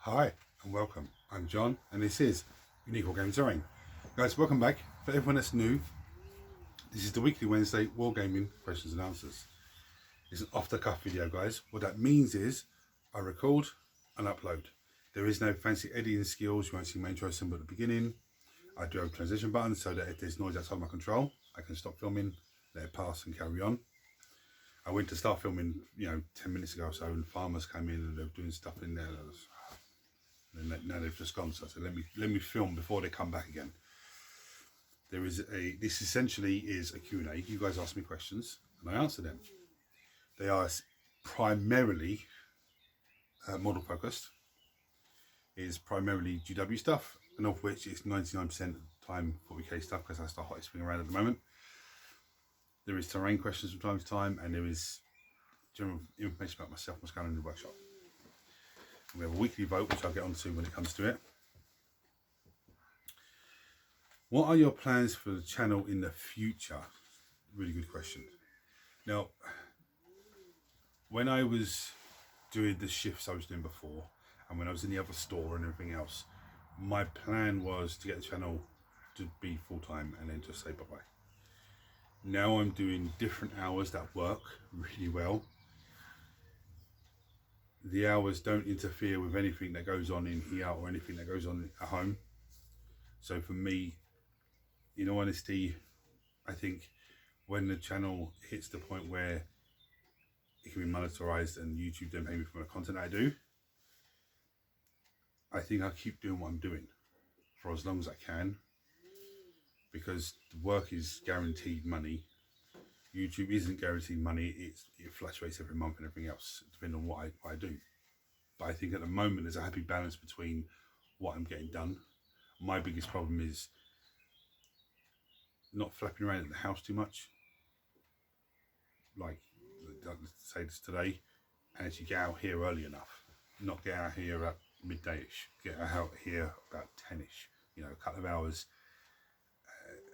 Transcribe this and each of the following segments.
Hi and welcome. I'm John and this is Unique Wargaming Terrain. Guys, welcome back. For everyone that's new, this is the weekly Wednesday Wargaming questions and answers. It's an off the cuff video, guys. What that means is I record and upload. There is no fancy editing skills. You won't see my intro symbol at the beginning. I do have a transition button so that if there's noise outside my control, I can stop filming, let it pass and carry on. I went to start filming, 10 minutes ago or so, and farmers came in and they were doing stuff in there. And now they've just gone, so I said, let me film before they come back again. This essentially is a Q&A. You guys ask me questions and I answer them. They are primarily model focused. It is primarily GW stuff, and of which it's 99% of the time 40k stuff because that's the hottest thing around at the moment. There is terrain questions from time to time, and there is general information about myself, what's going on in the workshop. We have a weekly vote, which I'll get onto when it comes to it. What are your plans for the channel in the future? Really good question. Now, when I was doing the shifts I was doing before, and when I was in the other store and everything else, my plan was to get the channel to be full-time and then just say bye-bye. Now I'm doing different hours that work really well. The hours don't interfere with anything that goes on in here or anything that goes on at home. So for me, in all honesty, I think when the channel hits the point where it can be monetized and YouTube then pay me for the content I do, I think I'll keep doing what I'm doing for as long as I can, because the work is guaranteed money. YouTube isn't guaranteed money. It fluctuates every month and everything else, depending on what I do. But I think at the moment there's a happy balance between what I'm getting done. My biggest problem is not flapping around in the house too much. Like, let's say this today, and actually get out here early enough. Not get out here at midday-ish. Get out here about 10ish. A couple of hours,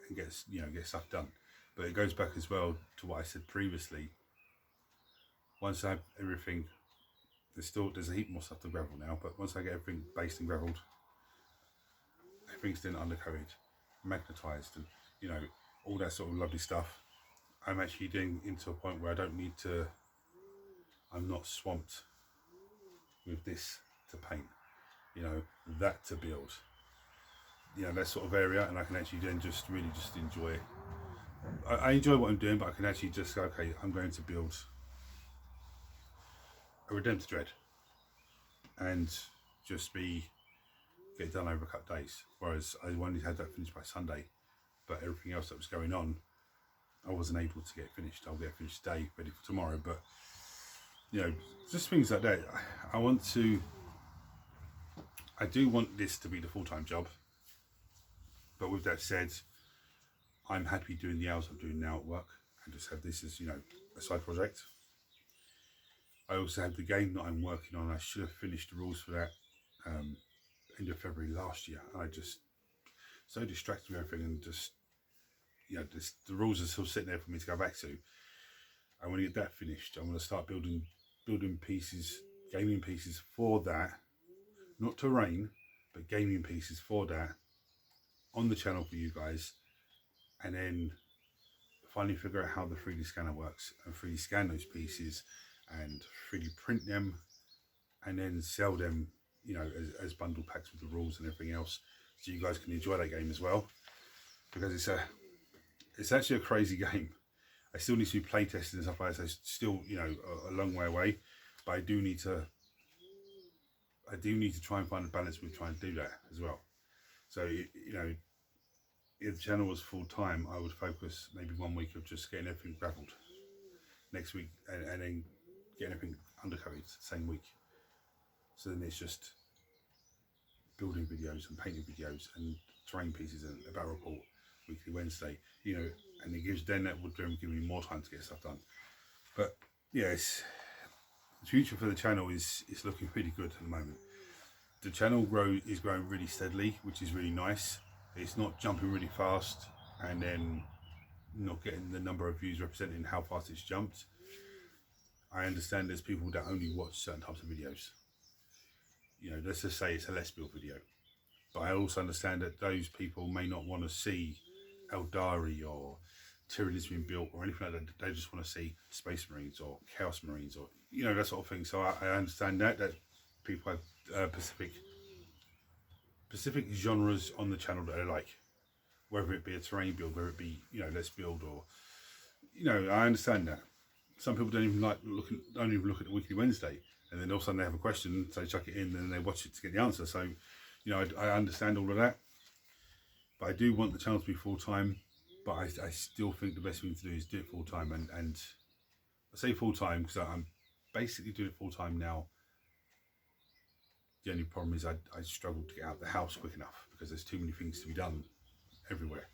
and get stuff done. But it goes back as well to what I said previously. Once I have everything, there's a heap more stuff to gravel now, but once I get everything based and gravelled, everything's then undercoated, magnetised, and all that sort of lovely stuff, I'm actually getting into a point where I don't need to, I'm not swamped with this to paint, that to build, that sort of area, and I can actually then just really just enjoy. I enjoy what I'm doing, but I can actually just go, okay, I'm going to build a Redemptor Dread and just get it done over a couple of days. Whereas I only had that finished by Sunday, but everything else that was going on, I wasn't able to get finished. I'll get it finished today, ready for tomorrow. But just things like that. I do want this to be the full-time job. But with that said, I'm happy doing the hours I'm doing now at work and just have this as, a side project. I also have the game that I'm working on. I should have finished the rules for that end of February last year. I just so distracted with everything, and just, the rules are still sitting there for me to go back to. I want to get that finished. I want to start building pieces, gaming pieces for that. Not terrain, but gaming pieces for that on the channel for you guys. And then finally figure out how the 3D scanner works and 3D scan those pieces and 3D print them and then sell them, as bundle packs with the rules and everything else, so you guys can enjoy that game as well. Because it's actually a crazy game. I still need to be play tested and stuff like that, so it's still, a long way away. But I do need to try and find a balance with trying to do that as well. So, if the channel was full time, I would focus maybe 1 week of just getting everything gravelled. Next week, and then getting everything undercoated the same week. So then it's just building videos and painting videos and terrain pieces and a battle report weekly Wednesday, and that would give me more time to get stuff done. But yes, the future for the channel is looking pretty good at the moment. The channel is growing really steadily, which is really nice. It's not jumping really fast and then not getting the number of views representing how fast it's jumped. I understand there's people that only watch certain types of videos. you know, let's just say it's a Let's Build video. But I also understand that those people may not want to see Eldari or Tyranids being built or anything like that. They just want to see Space Marines or Chaos Marines or, you know, that sort of thing. So I understand that people have specific genres on the channel that they like, whether it be a terrain build, whether it be, you know, Let's Build, or, you know, I understand that. Some people don't even look at the Weekly Wednesday, and then all of a sudden they have a question, so they chuck it in, and then they watch it to get the answer. So, you know, I understand all of that, but I do want the channel to be full time. But I still think the best thing to do is do it full time, and I say full time because I'm basically doing it full time now. The only problem is I struggle to get out of the house quick enough because there's too many things to be done everywhere.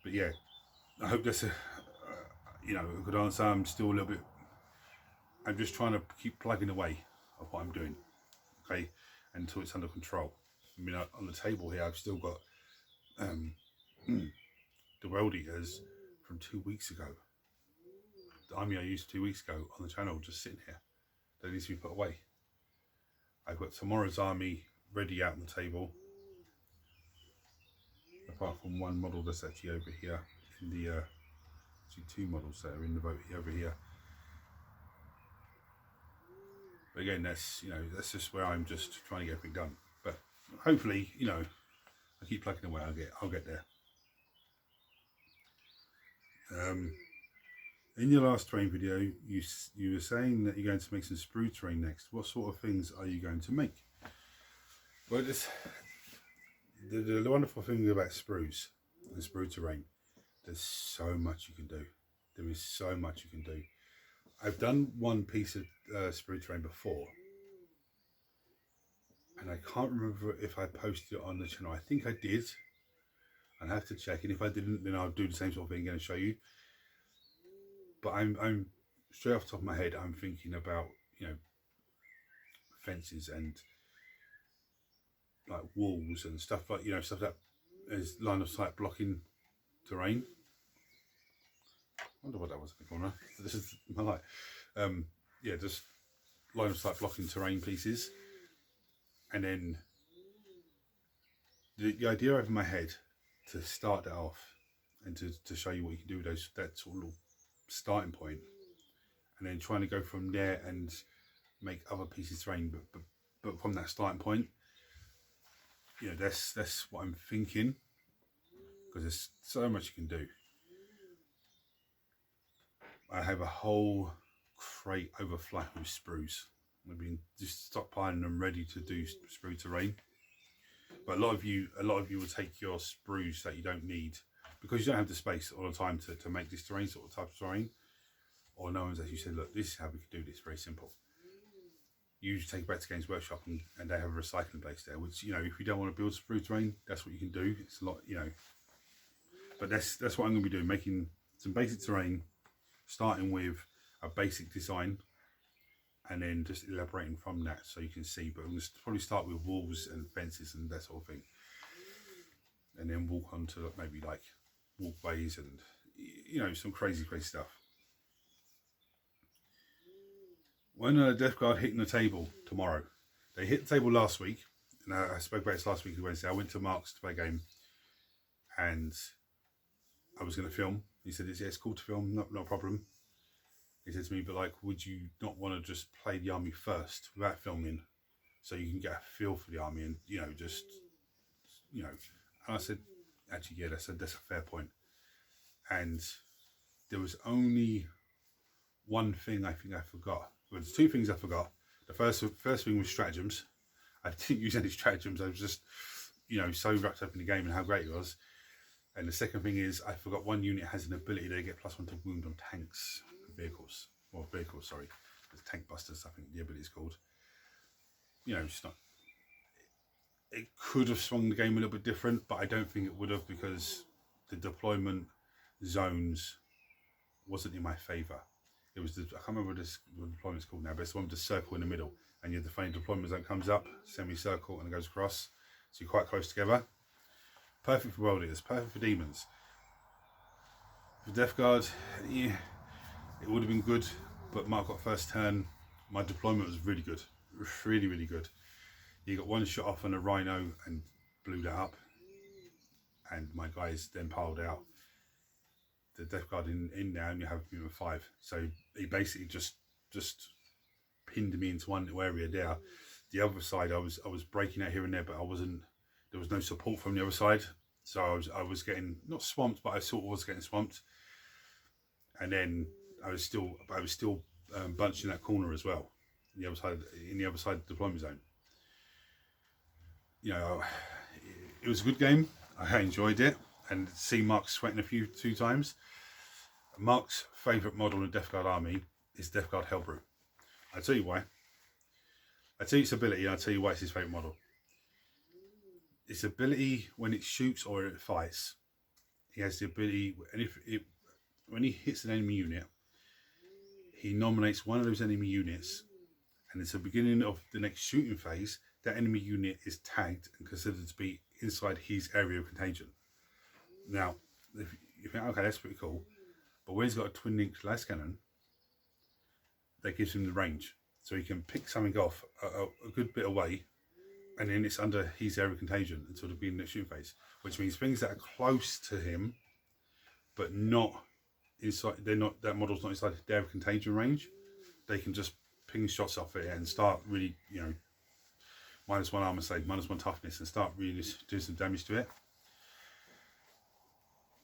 But yeah, I hope that's a good answer. I'm still a little bit, I'm just trying to keep plugging away of what I'm doing, okay, until it's under control. I mean, on the table here, I've still got the World Eaters from 2 weeks ago. The army I used 2 weeks ago on the channel, just sitting here. That needs to be put away. I've got tomorrow's army ready out on the table, apart from one model that's actually over here in the actually 2 models that are in the boat over here. But again, that's, you know, that's just where I'm just trying to get everything done. But hopefully, you know, I keep plugging away. I'll get there. In your last terrain video, you were saying that you're going to make some sprue terrain next. What sort of things are you going to make? Well, the wonderful thing about sprues and sprue terrain, there's so much you can do. There is so much you can do. I've done one piece of sprue terrain before, and I can't remember if I posted it on the channel. I think I did. I'll have to check, and if I didn't, then I'll do the same sort of thing and show you. But I'm straight off the top of my head, I'm thinking about, you know, fences and like walls and stuff like, you know, stuff that is line of sight blocking terrain. I wonder what that was in the corner. This is my light. Yeah, just line of sight blocking terrain pieces, and then the idea over my head to start that off and to show you what you can do with those, that sort of starting point, and then trying to go from there and make other pieces of terrain, but from that starting point, you know, that's what I'm thinking, because there's so much you can do. I have a whole crate overflowing with sprues. I've been just stockpiling them ready to do sprue terrain. But a lot of you will take your sprues that you don't need because you don't have the space all the time to make this terrain, sort of type of terrain. Or no one's actually said, look, this is how we can do this, very simple. You take it back to Games Workshop and they have a recycling place there, which, you know, if you don't want to build sprue terrain, that's what you can do. It's a lot, you know. But that's what I'm going to be doing, making some basic terrain, starting with a basic design, and then just elaborating from that so you can see. But I'm going to probably start with walls and fences and that sort of thing, and then walk on to maybe like walkways and, you know, some crazy stuff. When Death Guard hitting the table tomorrow, they hit the table last week, and I spoke about this last week Wednesday. I went to Mark's to play a game, and I was going to film. He said, yeah, it's cool to film, not a problem. He said to me, but like, would you not want to just play the army first without filming, so you can get a feel for the army and, you know, just, you know. And I said, actually, yeah, that's a fair point. And there was only one thing I think I forgot. Well, there's 2 things I forgot. The first thing was stratagems. I didn't use any stratagems. I was just, you know, so wrapped up in the game and how great it was. And the second thing is I forgot one unit has an ability to get +1 to wound on tanks, vehicles. Well, vehicles, sorry. It's tank busters, I think the ability is called. You know, it's not. It could have swung the game a little bit different, but I don't think it would have, because the deployment zones wasn't in my favour. It was I can't remember what the deployment's called now, but it's the one with the circle in the middle, and you have the funny deployment zone comes up, semicircle, and it goes across, so you're quite close together. Perfect for World Eaters, perfect for demons. For Death Guard, yeah, it would have been good, but Mark got first turn. My deployment was really good, really good. He got one shot off on a rhino and blew that up, and my guys then piled out the Death Guard in there, and you have him at 5. So he basically just pinned me into one little area there. The other side, I was breaking out here and there, but I wasn't. There was no support from the other side, so I was getting not swamped, but I sort of was getting swamped. And then I was still bunched in that corner as well, in the other side of the deployment zone. You know, it was a good game. I enjoyed it, and see Mark sweating two times. Mark's favourite model in the Death Guard army is Death Guard Hellbrew. I'll tell you why. I'll tell you its ability, and I'll tell you why it's his favourite model. Its ability when it shoots or it fights, he has the ability, and when he hits an enemy unit, he nominates one of those enemy units, and it's the beginning of the next shooting phase. That enemy unit is tagged and considered to be inside his area of contagion. Now, if you think, okay, that's pretty cool, but when he's got a twin link las cannon, that gives him the range, so he can pick something off a good bit away, and then it's under his area of contagion until the beginning of the shooting phase, which means things that are close to him, but not inside, that model's not inside their contagion range, they can just ping shots off it and start really, you know, -1 armor save, -1 toughness, and start really doing some damage to it.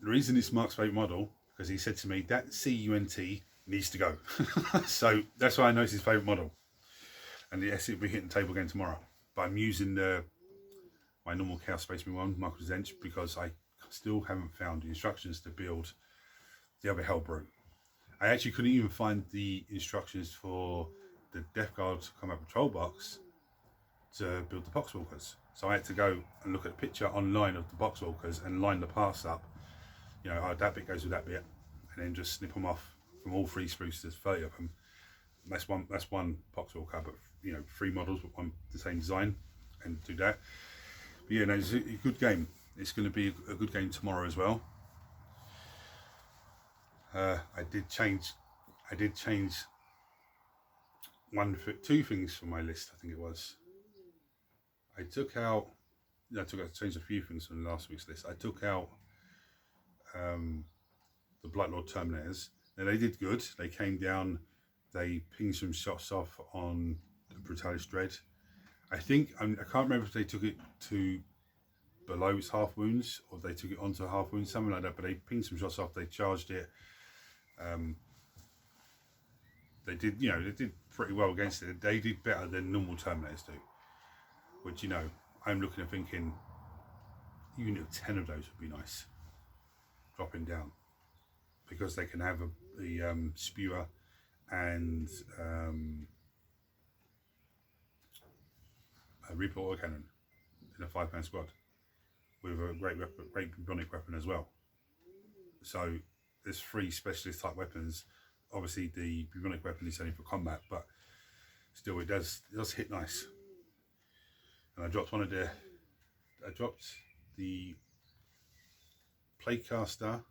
The reason it's Mark's favourite model, because he said to me that CUNT needs to go. So that's why I know it's his favourite model. And yes, it'll be hitting the table again tomorrow. But I'm using my normal Chaos Spaceman one, Michael Zench, because I still haven't found the instructions to build the other Hellbrew. I actually couldn't even find the instructions for the Death Guard Combat Patrol box to build the Poxwalkers. So I had to go and look at a picture online of the Poxwalkers and line the parts up. You know, oh, that bit goes with that bit, and then just snip them off from all 3 sprues. There's 30 of them. That's one Poxwalker, but you know, 3 models with the same design, and do that. But yeah, no, it's a good game. It's going to be a good game tomorrow as well. I did change 2 things from my list. I think it was. I changed a few things from last week's list. I took out the Blightlord Terminators. Now they did good. They came down. They pinged some shots off on the Brutalis Dread. I think I can't remember if they took it to below its half wounds or they took it onto half wounds, something like that. But they pinged some shots off. They charged it. They did, you know, they did pretty well against it. They did better than normal Terminators do. Which, you know, I'm looking at thinking, unit of 10 of those would be nice. Dropping down, because they can have the spewer and a Reaper autocannon in a 5-man squad with a great bubonic weapon as well. So there's 3 specialist type weapons. Obviously the bubonic weapon is only for combat, but still it does hit nice. And I dropped the Platecaster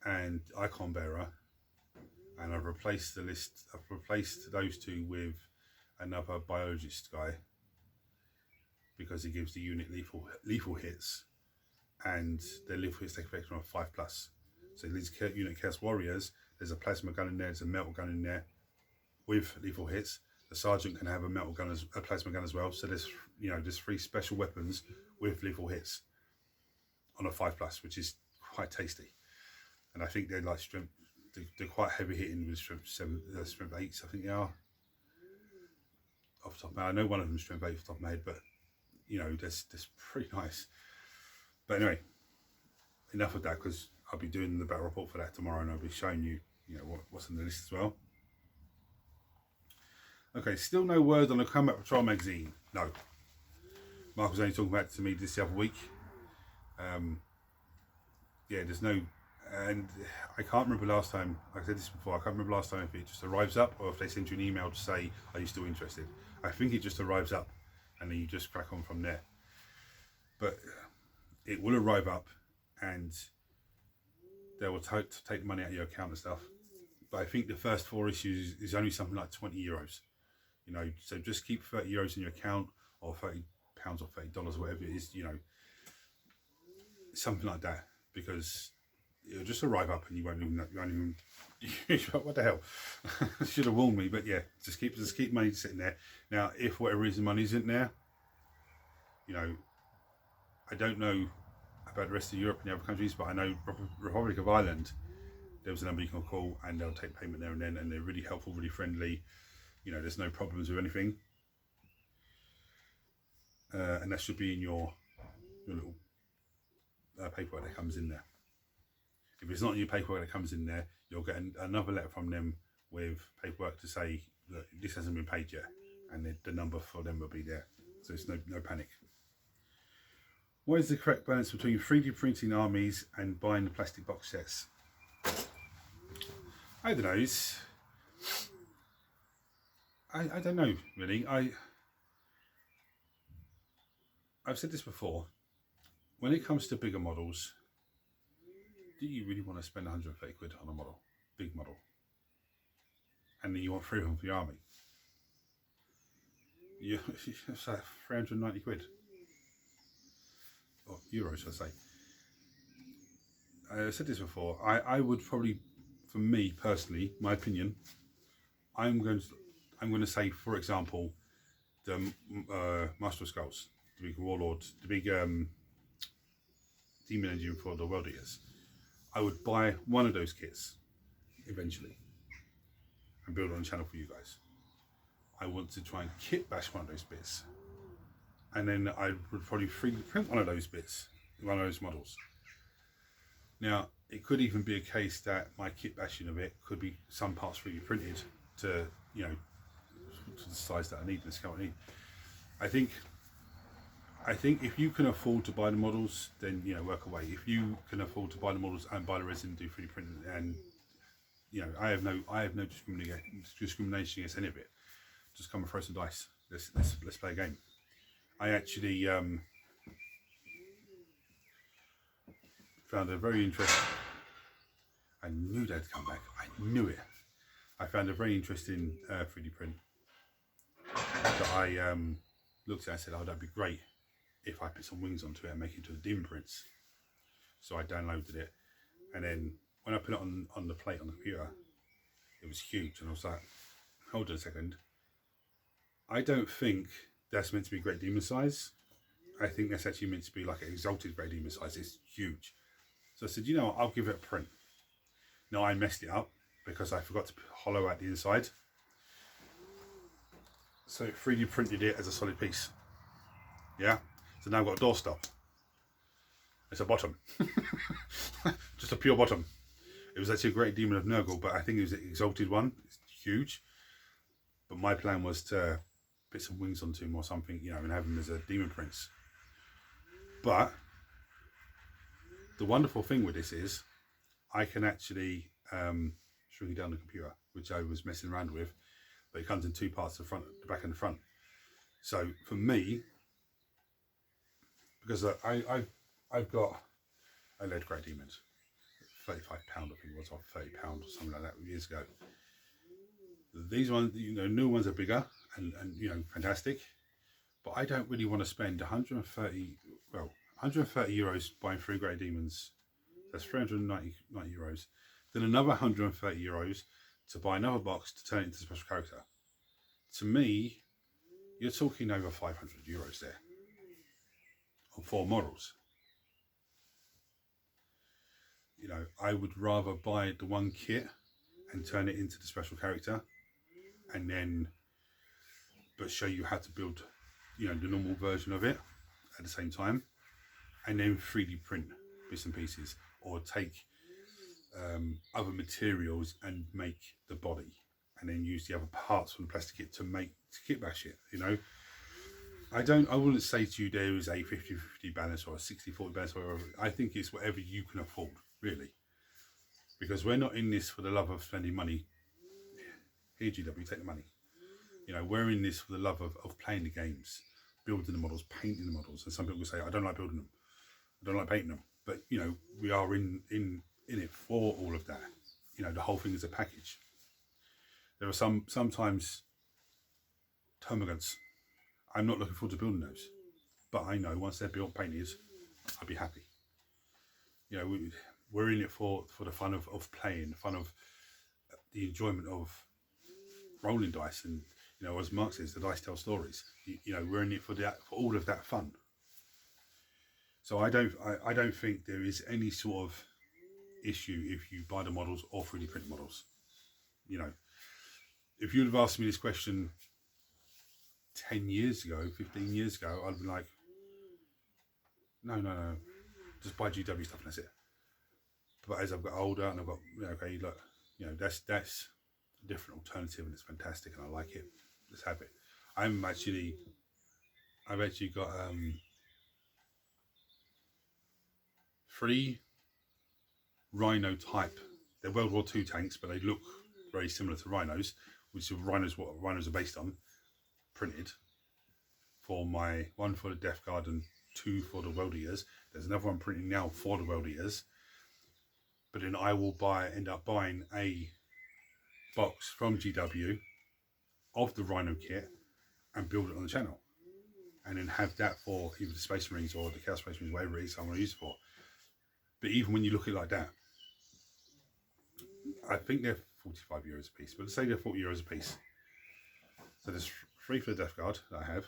and Icon Bearer, and I've replaced those 2 with another biologist guy, because he gives the unit lethal hits, and their lethal hits take effect on 5+. So these unit Chaos Warriors, there's a plasma gun in there, there's a metal gun in there with lethal hits. The sergeant can have a plasma gun as well. So there's, you know, there's 3 special weapons with lethal hits on a 5+, which is quite tasty. And I think they're like strength, they're quite heavy hitting with strength 8s. I think they are. Off the top of my head, I know one of them is strength 8 off the top of my head, but you know, that's pretty nice. But anyway, enough of that, because I'll be doing the battle report for that tomorrow, and I'll be showing you, you know, what's on the list as well. Okay, still no word on the Combat Patrol magazine. No. Mark was only talking about it to me this the other week. Yeah, there's no, and I can't remember last time, like I said this before, I can't remember last time if it just arrives up or if they send you an email to say, are you still interested? I think it just arrives up and then you just crack on from there. But it will arrive up and they will take the money out of your account and stuff. But I think the first 4 issues is only something like €20. You know, so just keep €30 in your account, or £30 or $30 or whatever it is, you know, something like that, because it'll just arrive up and you won't even know, what the hell. Should have warned me. But yeah, just keep money sitting there. Now if for whatever reason money isn't there, you know, I don't know about the rest of Europe and the other countries, but I know Republic of Ireland, there was a number you can call and they'll take payment there and then, and they're really helpful, really friendly. You know, there's no problems with anything, and that should be in your little paperwork that comes in there. If it's not in your paperwork that comes in there, you'll get another letter from them with paperwork to say that this hasn't been paid yet, and the number for them will be there. So it's no panic. What is the correct balance between 3D printing armies and buying the plastic box sets? I don't know. I don't know really. I've said this before. When it comes to bigger models, do you really want to spend 130 quid on a model, big model, and then you want 3 of them for your army? It's like 390 quid. Or euros, I say. I said this before. I would probably, for me personally, my opinion, I'm going to say, for example, the Master of Skulls, the big Warlord, the big Demon Engine for the World Eaters. I would buy one of those kits eventually and build it on the channel for you guys. I want to try and kit bash one of those bits, and then I would probably 3D print one of those bits, one of those models. Now it could even be a case that my kit bashing of it could be some parts 3D printed to, you know, to the size that I need, the scale I need. I think if you can afford to buy the models, then, you know, work away. If you can afford to buy the models and buy the resin, do 3D printing, and, you know, I have no discrimination against any of it. Just come and throw some dice. Let's play a game. I actually found a very interesting. I knew they'd come back. I knew it. I found a very interesting 3D print that I looked at and said, oh, that'd be great if I put some wings onto it and make it into a Demon Prince. So I downloaded it, and then when I put it on the plate on the computer, it was huge, and I was like, hold on a second. I don't think that's meant to be Great Demon size. I think that's actually meant to be like an exalted Great Demon size. It's huge. So I said, you know what, I'll give it a print. Now I messed it up because I forgot to hollow out the inside. So 3D printed it as a solid piece. Yeah. So now I've got a doorstop. It's a bottom. Just a pure bottom. It was actually a Great Demon of Nurgle, but I think it was an exalted one. It's huge. But my plan was to put some wings onto him or something, you know, and have him as a Demon Prince. But the wonderful thing with this is I can actually shrink it down the computer, which I was messing around with, but it comes in 2 parts, the front, the back and the front. So for me, because I've got a lead Great Demons, £35 I think it was, or £30 or something like that years ago. These ones, you know, new ones are bigger and you know, fantastic, but I don't really want to spend 130 euros buying 3 Great Demons. That's 390 euros. Then another 130 euros to buy another box to turn it into a special character. To me, you're talking over 500 euros there on 4 models. You know, I would rather buy the one kit and turn it into the special character, and then but show you how to build, you know, the normal version of it at the same time, and then 3D print bits and pieces, or take other materials and make the body, and then use the other parts from the plastic kit to kit bash it. You know, I wouldn't say to you there is a 50-50 balance or a 60-40 balance or whatever. I think it's whatever you can afford, really, because we're not in this for the love of spending money. Here, GW, take the money. You know, we're in this for the love of playing the games, building the models, painting the models. And some people say, I don't like building them, I don't like painting them. But, you know, we are in it for all of that. You know, the whole thing is a package. There are sometimes termagants. I'm not looking forward to building those, but I know once they're built, painted, I'll be happy. You know, we're in it for the fun of playing, the fun of the enjoyment of rolling dice, and you know, as Mark says, the dice tell stories. You know, we're in it for all of that fun. So I don't think there is any sort of issue if you buy the models or 3D print models. You know, if you'd have asked me this question 10 years ago, 15 years ago, I'd be like, no, just buy GW stuff and that's it. But as I've got older and I've got, okay, look, you know, that's a different alternative and it's fantastic and I like it. Let's have it. I've actually got 3 Rhino type. They're World War II tanks, but they look very similar to Rhinos, which are what Rhinos are based on, printed. For my 1 for the Death Guard and 2 for the World Eaters. There's another one printing now for the World Eaters. But then I will end up buying a box from GW of the Rhino kit and build it on the channel. And then have that for either the Space Marines or the Chaos Space Marines, whatever it is I want to use it for. But even when you look at it like that, I think they're 45 euros a piece, but let's say they're 40 euros a piece. So there's 3 for the Death Guard that I have,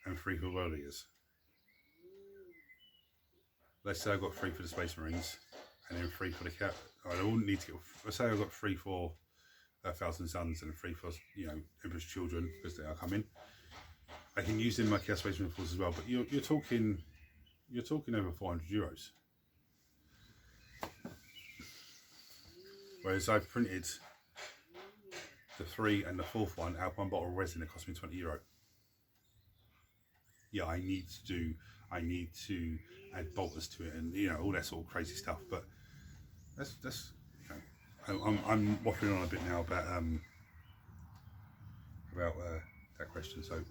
and 3 for World Eaters. Let's say I've got 3 for the Space Marines, and then 3 for the Cat. I wouldn't need to get. Let's say I've got 3 for Thousand Suns and 3 for, you know, Emperor's Children, because they are coming. I can use them in my Chaos Space Marine force as well, but you're talking over 400 euros. Whereas I've printed the 3 and the 4th one out of 1 bottle of resin that cost me 20 euro. Yeah, I need to add bolters to it and, you know, all that sort of crazy stuff. But that's you know, I'm waffling on a bit now about that question. So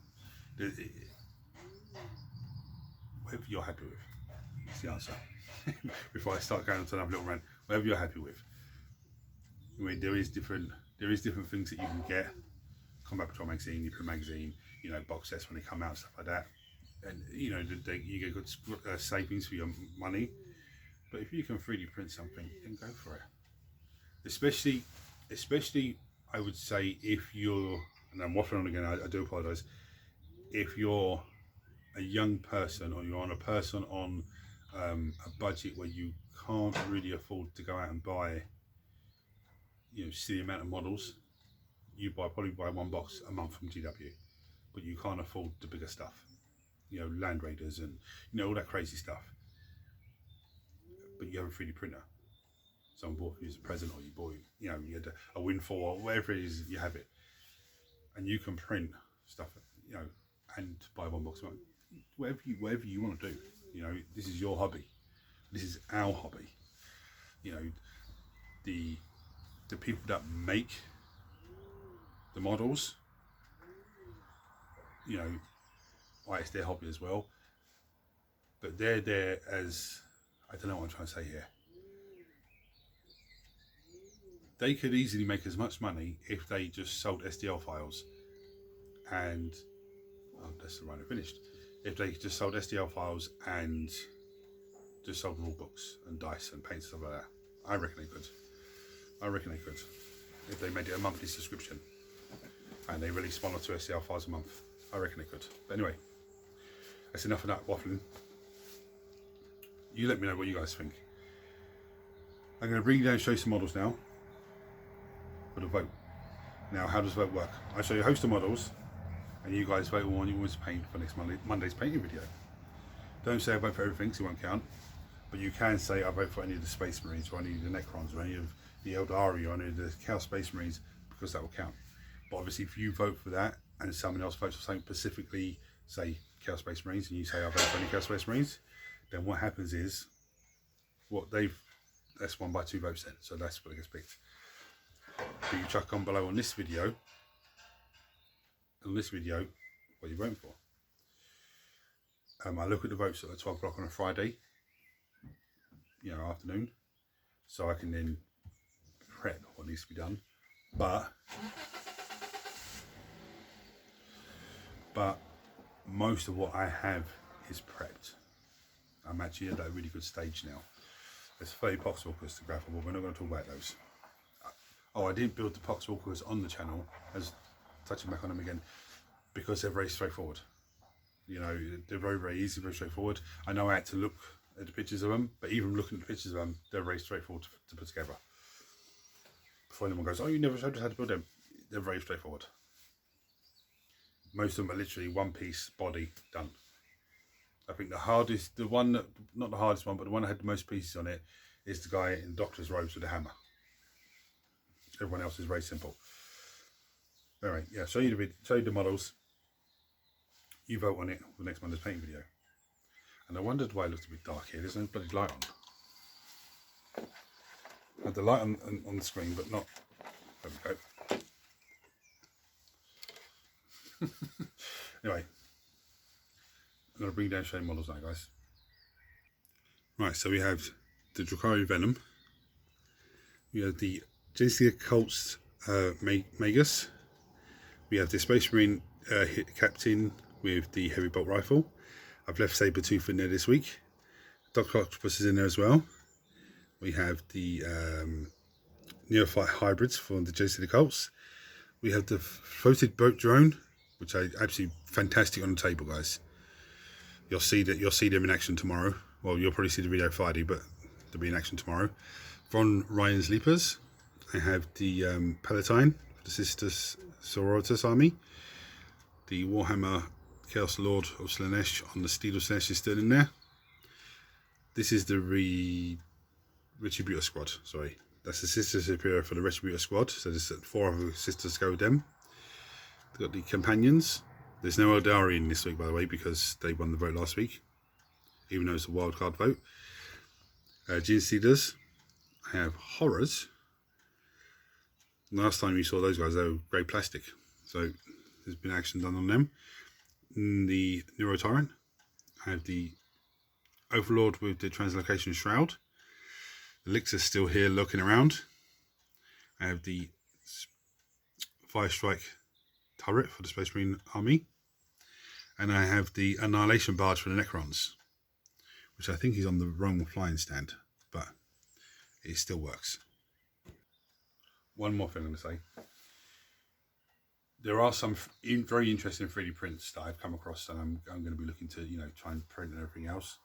whatever you're happy with is the answer. Before I start going on to another little rant, whatever you're happy with. I mean, there is different things that you can get. Combat Patrol magazine, Nuclear magazine, you know, box sets when they come out, stuff like that. And you know, you get good savings for your money. But if you can 3D print something, then go for it. Especially, I would say if you're, and I'm waffling on again, I do apologise. If you're a young person or you're a person on a budget where you can't really afford to go out and buy, you know, silly amount of models, you probably buy 1 box a month from GW, but you can't afford the bigger stuff, you know, Land Raiders and, you know, all that crazy stuff. But you have a 3D printer. Someone bought you as a present, or you bought, you know, you had a windfall or whatever it is, you have it, and you can print stuff, you know, and buy 1 box a month. Whatever you want to do. You know, this is your hobby. This is our hobby. You know, the people that make the models, you know, it's their hobby as well. But they're there as, I don't know what I'm trying to say here. They could easily make as much money if they just sold STL files and, oh, that's the Rhino finished. If they just sold STL files and just sold rule books and dice and paints and stuff like that. I reckon they could. If they made it a monthly subscription and they released 1 or 2 STL files a month, I reckon they could. But anyway, that's enough of that waffling. You let me know what you guys think. I'm going to bring you down and show you some models now for the vote. Now, how does vote work? I show you a host of models and you guys vote on one you want to paint for next Monday's painting video. Don't say I vote for everything, so it won't count. But you can say I vote for any of the Space Marines, or any of the Necrons, or any of the Eldari, or any of the Chaos Space Marines, because that will count. But obviously, if you vote for that and someone else votes for something specifically, say Chaos Space Marines, and you say I vote for any Chaos Space Marines, then what happens is, that's won by 2 votes then. So that's what gets picked. But you chuck on below on this video, what you're voting for. I look at the votes at 12 o'clock on a Friday, you know, afternoon, so I can then prep what needs to be done. But but most of what I have is prepped. I'm actually at a really good stage now. There's 30 poxwalkers to grapple, but we're not going to talk about those. Oh, I didn't build the poxwalkers on the channel, as touching back on them again, because they're very straightforward. You know, they're very, very easy, very straightforward. I know I had to look at the pictures of them, but even looking at the pictures of them, they're very straightforward to put together. Before anyone goes, oh, you never showed us how to build them. They're very straightforward. Most of them are literally one piece, body, done. I think the hardest, the one that, not the hardest one, but the one that had the most pieces on it is the guy in doctor's robes with a hammer. Everyone else is very simple. Anyway, yeah, show you the models. You vote on it for the next Monday's painting video. And I wondered why it looked a bit dark here. There's no bloody light on. I had the light on the screen, but not. There we go. Anyway, I'm going to bring down show models now, guys. Right, so we have the Dracari Venom. We have the JC Colts Magus. We have the Space Marine Captain with the heavy bolt rifle. I've left Sabertooth in there this week. Dr. Octopus is in there as well. We have the Neophyte hybrids from the JC Colts. We have the floated boat drone, which are absolutely fantastic on the table, guys. You'll see them in action tomorrow. Well, you'll probably see the video Friday, but they'll be in action tomorrow. Von Ryan's Leapers. I have the Palatine, the Sisters Sororitas Army. The Warhammer Chaos Lord of Slaanesh on the Steel of Slaanesh is still in there. This is the Retributor Squad, sorry. That's the Sister Superior for the Retributor Squad. So there's 4 other sisters go with them. They've got the Companions. There's no Eldari in this week, by the way, because they won the vote last week, even though it's a wildcard vote. Genestealers. I have Horrors. Last time you saw those guys, they were grey plastic. So there's been action done on them. The Neurotyrant. I have the Overlord with the Translocation Shroud. Elixir's still here looking around. I have the Fire Strike Turret for the Space Marine Army. And I have the Annihilation Barge for the Necrons, which I think is on the wrong flying stand, but it still works. One more thing I'm going to say. There are some very interesting 3D prints that I've come across, and I'm going to be looking to, you know, try and print and everything else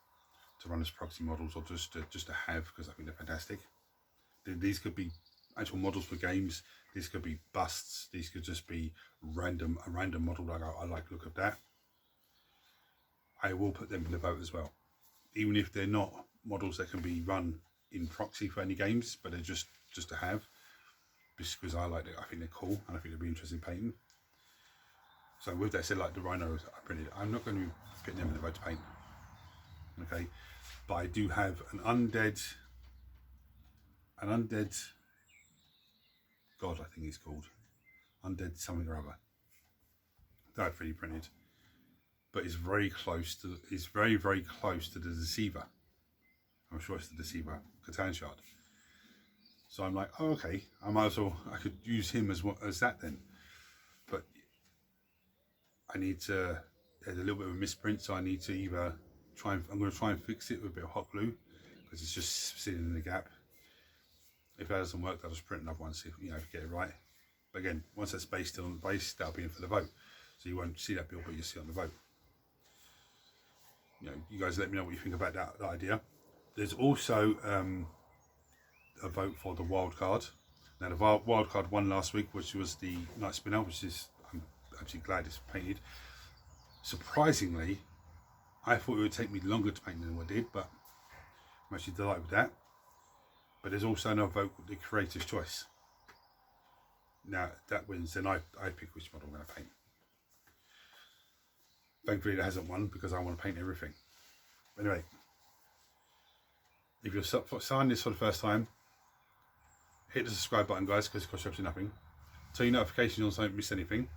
to run as proxy models, or just to have, because I think they're fantastic. These could be actual models for games. These could be busts. These could just be a random model. Like I like the look of that. I will put them in the vote as well, even if they're not models that can be run in proxy for any games, but they're just to have, just because I like it. I think they're cool, and I think they'd be interesting painting. So with that said, like the rhinos I printed, I'm not going to be putting them in the vote to paint. Okay, but I do have an undead god, I think he's called undead something or other, that I've 3D printed, but it's very close to, it's very close to the Deceiver. I'm sure it's the Deceiver Catan Shard. So I'm like, oh, okay, I might as well, I could use him as that then. But I need to, there's a little bit of a misprint, so I need to either try and, I'm going to try and fix it with a bit of hot glue, because it's just sitting in the gap. If that doesn't work, I'll just print another one, see if, you know, get it right. But again, once that's based still on the base, that'll be in for the vote. So you won't see that bill, but you'll see it on the vote. You know, you guys let me know what you think about that idea. There's also a vote for the wild card. Now the wild card won last week, which was the Night Spinner, which is, I'm actually glad it's painted. Surprisingly, I thought it would take me longer to paint than what it did, but I'm actually delighted with that. But there's also another vote, the Creator's Choice. Now that wins, then I pick which model I'm going to paint. Thankfully it hasn't won, because I want to paint everything. But anyway, if you're signing this for the first time, hit the subscribe button, guys, because it costs you absolutely nothing. Turn your notifications on so you don't miss anything.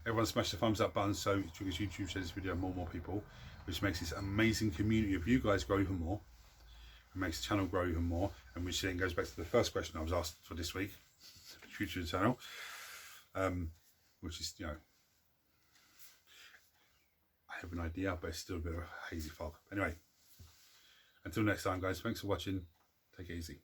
Everyone smash the thumbs up button so it triggers YouTube to share this video to more and more people, which makes this amazing community of you guys grow even more. It makes the channel grow even more, and which then goes back to the first question I was asked for this week, future of the channel, which is, you know, have an idea, but it's still a bit of a hazy fog. Anyway, until next time, guys, thanks for watching. Take it easy.